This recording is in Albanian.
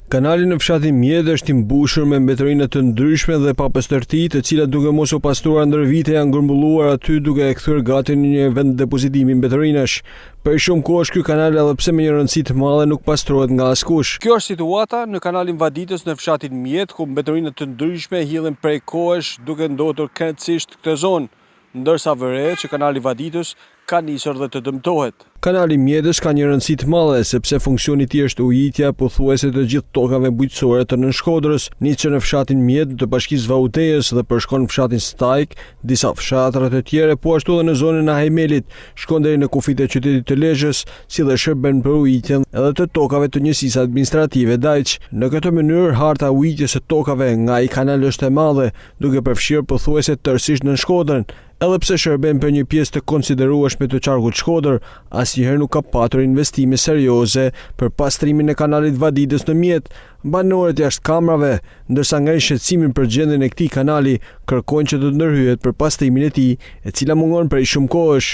Kanali në fshatin Mjedh është i mbushur me mbetërina të ndryshme dhe papastërti, të cilat duke mos u pastruar ndër vite janë grumbulluar aty duke e kthyer gati në një vend depozitimi mbetërinash. Për shumë kohë ky kanal edhe pse me një rëndësi të madhe nuk pastrohet nga askush. Kjo është situata në kanalin Vaditës në fshatin Mjedh, ku mbetërina të ndryshme hidhen prej kohësh duke ndotur krejtësisht këtë zonë, ndërsa vërehet që kanali Vaditës ka nisur dhe të dëmtohet. Kanali Mjedhës ka një rëndësi të madhe sepse funksioni i tij është ujitja pothuajse të gjithë tokave bujqësore të Nën Shkodrës, nisur në fshatin Mjedh të bashkisë Vautejës dhe përshkon në fshatin Stajk, disa fshatra të tjera, po ashtu edhe në zonën e Hajmelit, shkon deri në kufit e qytetit të Lezhës, si dhe shërben për ujitjen edhe të tokave të njësisë administrative Dajç. Në këtë mënyrë harta e ujitjes së tokave nga ai kanal është e madhe, duke përfshirë pothuajse tërësisht Nën Shkodrën. Edhe pse shërben për një pjesë të konsiderueshme të qarkut Shkodër, asnjëherë nuk ka patur investime serioze për pastrimin e kanalit Vaditës në Mjedh. Banorët jashtë kamrave, ndërsa nga shqetësimin për gjendjen e këtij kanali, kërkojnë që të ndërhyjet për pastrimin e tij, e cila mungon prej shumë kohësh.